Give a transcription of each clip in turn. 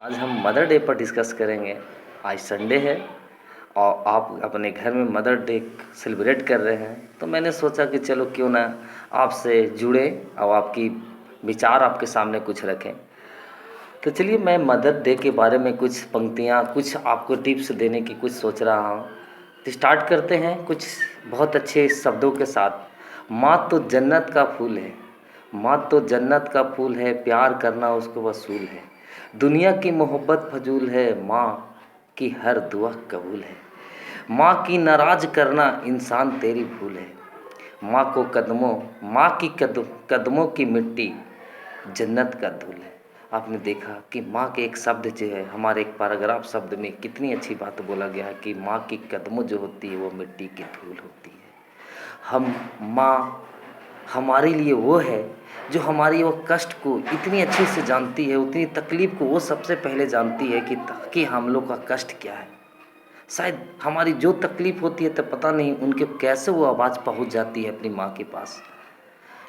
आज हम mother day पर डिस्कस करेंगे। आज संडे है और आप अपने घर में मदर डे सेलिब्रेट कर रहे हैं, तो मैंने सोचा कि चलो क्यों ना आपसे जुड़े और आपकी विचार आपके सामने कुछ रखें। तो चलिए मैं मदर डे के बारे में कुछ पंक्तियाँ, कुछ आपको टिप्स देने की कुछ सोच रहा हूँ। तो स्टार्ट करते हैं कुछ बहुत अच्छे शब्दों के साथ। माँ तो जन्नत का फूल है, माँ तो जन्नत का फूल है, प्यार करना उसको वसूल है। दुनिया की मोहब्बत फजूल है, माँ की हर दुआ कबूल है। माँ की नाराज करना इंसान तेरी भूल है। माँ को कदमों, माँ की कदमों की मिट्टी जन्नत का धूल है। आपने देखा कि माँ के एक शब्द जो है, हमारे एक पैराग्राफ शब्द में कितनी अच्छी बात बोला गया है कि माँ की कदमों जो होती है वो मिट्टी की धूल होती है। हम माँ हमारे लिए वो है जो हमारी वो कष्ट को इतनी अच्छे से जानती है, उतनी तकलीफ़ को वो सबसे पहले जानती है कि हम लोग का कष्ट क्या है। शायद हमारी जो तकलीफ़ होती है तो पता नहीं उनके कैसे वो आवाज़ पहुंच जाती है अपनी माँ के पास।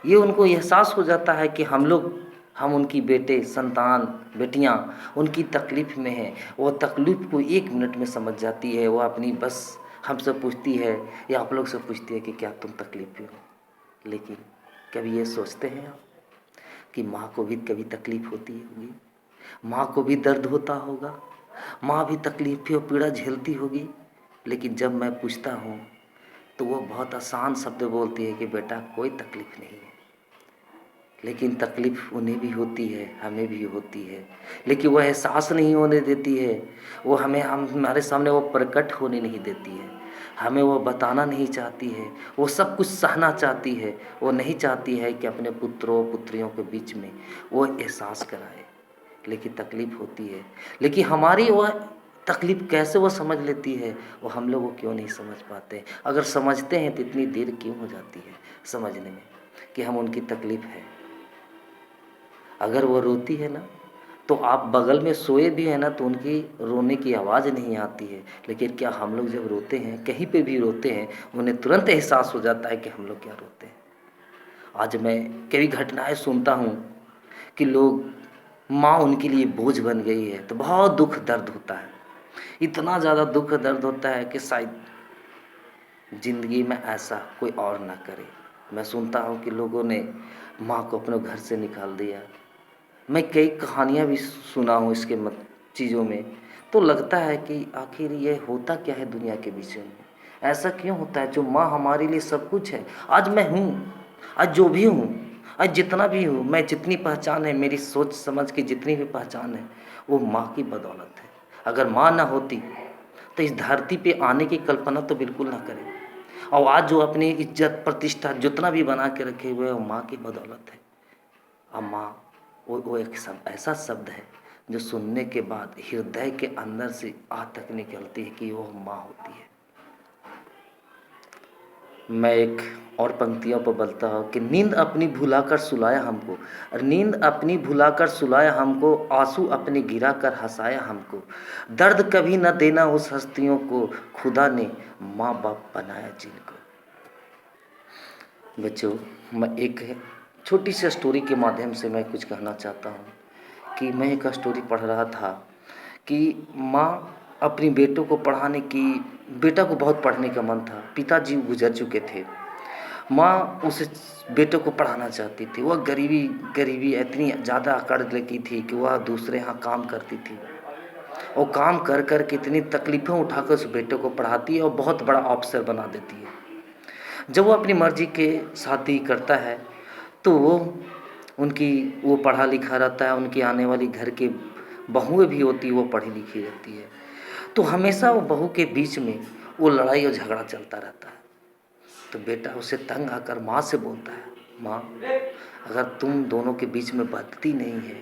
ये उनको एहसास हो जाता है कि हम उनकी बेटे संतान बेटियां उनकी तकलीफ़ में हैं। वो तकलीफ़ को 1 मिनट में समझ जाती है। वो अपनी बस हमसे पूछती है या आप लोग से पूछती है कि क्या तुम तकलीफ़ में हो। लेकिन कभी ये सोचते हैं आप कि माँ को भी कभी तकलीफ़ होती होगी, माँ को भी दर्द होता होगा, माँ भी तकलीफ़ें और पीड़ा झेलती होगी। लेकिन जब मैं पूछता हूँ तो वो बहुत आसान शब्द बोलती है कि बेटा कोई तकलीफ़ नहीं है। लेकिन तकलीफ़ उन्हें भी होती है, हमें भी होती है, लेकिन वह एहसास नहीं होने देती है। वो हमारे सामने वो प्रकट होने नहीं देती है। हमें वो बताना नहीं चाहती है। वो सब कुछ सहना चाहती है। वो नहीं चाहती है कि अपने पुत्रों पुत्रियों के बीच में वो एहसास कराए। लेकिन तकलीफ़ होती है। लेकिन हमारी वह तकलीफ़ कैसे वो समझ लेती है, वो हम लोग वो क्यों नहीं समझ पाते। अगर समझते हैं तो इतनी देर क्यों हो जाती है समझने में कि हम उनकी तकलीफ़ है। अगर वो रोती है ना तो आप बगल में सोए भी हैं ना तो उनकी रोने की आवाज़ नहीं आती है। लेकिन क्या हम लोग जब रोते हैं, कहीं पे भी रोते हैं, उन्हें तुरंत एहसास हो जाता है कि हम लोग क्या रोते हैं। आज मैं कई घटनाएं सुनता हूँ कि लोग माँ उनके लिए बोझ बन गई है, तो बहुत दुख दर्द होता है। इतना ज़्यादा दुख दर्द होता है कि शायद ज़िंदगी में ऐसा कोई और ना करे। मैं सुनता हूँ कि लोगों ने माँ को अपने घर से निकाल दिया। मैं कई कहानियाँ भी सुना हूँ इसके चीज़ों में। तो लगता है कि आखिर ये होता क्या है दुनिया के विषय में। ऐसा क्यों होता है जो माँ हमारे लिए सब कुछ है। आज मैं हूँ, आज जो भी हूँ, आज जितना भी हूँ, मैं जितनी पहचान है, मेरी सोच समझ की जितनी भी पहचान है, वो माँ की बदौलत है। अगर माँ ना होती तो इस धरती पे आने की कल्पना तो बिल्कुल ना करें। और आज जो अपनी इज्जत प्रतिष्ठा जितना भी बना के रखे हुए हैं वो माँ की बदौलत है। अब माँ वो एक ऐसा शब्द है जो सुनने के बाद हृदय के अंदर से आह तक निकलती है कि वो माँ होती है। मैं एक और पंक्तियों पर बोलता हूँ कि नींद अपनी भुलाकर सुलाया हमको, और नींद अपनी भुलाकर सुलाया हमको, आंसू अपने गिरा कर हंसाया हमको। दर्द कभी न देना उस हस्तियों को, खुदा ने माँ बाप बनाया जिनको। बच्चों, मैं एक छोटी सी स्टोरी के माध्यम से मैं कुछ कहना चाहता हूँ कि मैं एक स्टोरी पढ़ रहा था कि माँ अपनी बेटों को पढ़ाने की, बेटा को बहुत पढ़ने का मन था, पिताजी गुजर चुके थे। माँ उस बेटे को पढ़ाना चाहती थी। वह गरीबी गरीबी इतनी ज़्यादा अकड़ लगी थी कि वह दूसरे यहाँ काम करती थी और काम कर कर के इतनी तकलीफ़ें उठाकर उस बेटे को पढ़ाती है और बहुत बड़ा अफसर बना देती है। जब वो अपनी मर्जी के शादी करता है तो वो पढ़ा लिखा रहता है, उनकी आने वाली घर के बहुएं भी होती है, वो पढ़ी लिखी रहती है। तो हमेशा वो बहू के बीच में वो लड़ाई और झगड़ा चलता रहता है। तो बेटा उसे तंग आकर माँ से बोलता है, माँ अगर तुम दोनों के बीच में बनती नहीं है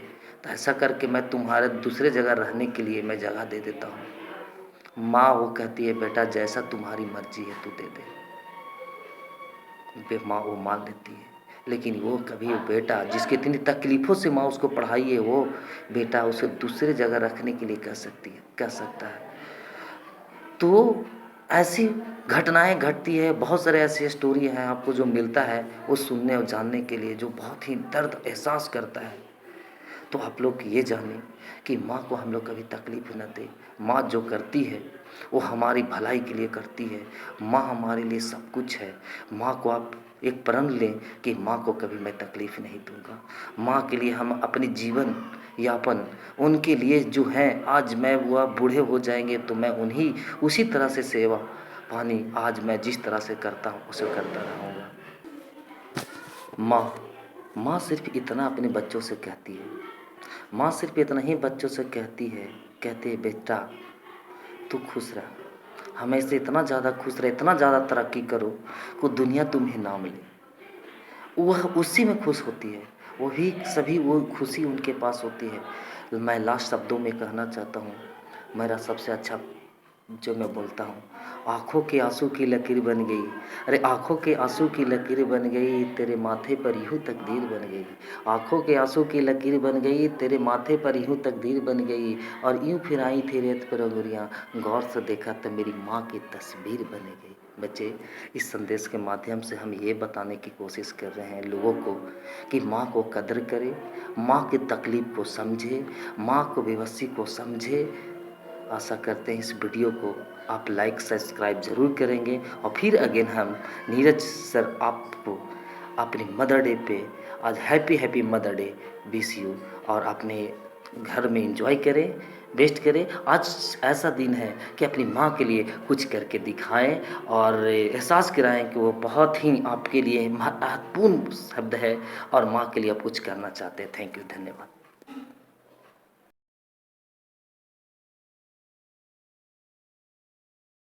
तो ऐसा करके मैं तुम्हारे दूसरे जगह रहने के लिए मैं जगह दे देता हूँ। माँ वो कहती है, बेटा जैसा तुम्हारी मर्जी है तू दे दे। माँ वो मान लेती है। लेकिन वो कभी वो बेटा जिसकी इतनी तकलीफ़ों से माँ उसको पढ़ाई है, वो बेटा उसे दूसरे जगह रखने के लिए कह सकता है। तो ऐसी घटनाएं घटती है, बहुत सारे ऐसी स्टोरी हैं आपको जो मिलता है वो सुनने और जानने के लिए, जो बहुत ही दर्द एहसास करता है। तो आप लोग ये जानें कि माँ को हम लोग कभी तकलीफ़ न दें। माँ जो करती है वो हमारी भलाई के लिए करती है। माँ हमारे लिए सब कुछ है। माँ को आप एक प्रण लें कि माँ को कभी मैं तकलीफ़ नहीं दूँगा। माँ के लिए हम अपनी जीवन यापन उनके लिए जो है, आज मैं वह बूढ़े हो जाएँगे तो मैं उन्हीं उसी तरह से सेवा पानी आज मैं जिस तरह से करता हूँ उसे करता रहूँगा। माँ माँ सिर्फ़ इतना अपने बच्चों से कहती है। माँ सिर्फ़ इतना ही बच्चों से कहती है, कहती है बेटा तू खुश रह, हमेशा इतना ज़्यादा खुश रह, इतना ज़्यादा तरक्की करो कि दुनिया तुम्हें नाम ले। वह उसी में खुश होती है, वही सभी वो खुशी उनके पास होती है। मैं लास्ट शब्दों में कहना चाहता हूँ, मेरा सबसे अच्छा जो मैं बोलता हूँ, आँखों के आँसू की लकीर बन गई, अरे आँखों के आँसू की लकीर बन गई, तेरे माथे पर यूँ तकदीर बन गई। आँखों के आँसू की लकीर बन गई, तेरे माथे पर यूँ तकदीर बन गई, और यूँ फिर आई थी रेत पर अंगुरियाँ, गौर से देखा तो मेरी माँ की तस्वीर बन गई। बच्चे, इस संदेश के माध्यम से हम ये बताने की कोशिश कर रहे हैं लोगों को कि माँ को कदर करें, माँ की तकलीफ़ को समझें, माँ को बेबसी को समझें। आशा करते हैं इस वीडियो को आप लाइक सब्सक्राइब ज़रूर करेंगे, और फिर अगेन हम नीरज सर आपको अपनी मदर डे पे आज happy mother day wish you, और अपने घर में एंजॉय करें, बेस्ट करें। आज ऐसा दिन है कि अपनी माँ के लिए कुछ करके दिखाएं और एहसास कराएं कि वो बहुत ही आपके लिए महत्वपूर्ण शब्द है और माँ के लिए आप कुछ करना चाहते हैं। थैंक यू, धन्यवाद।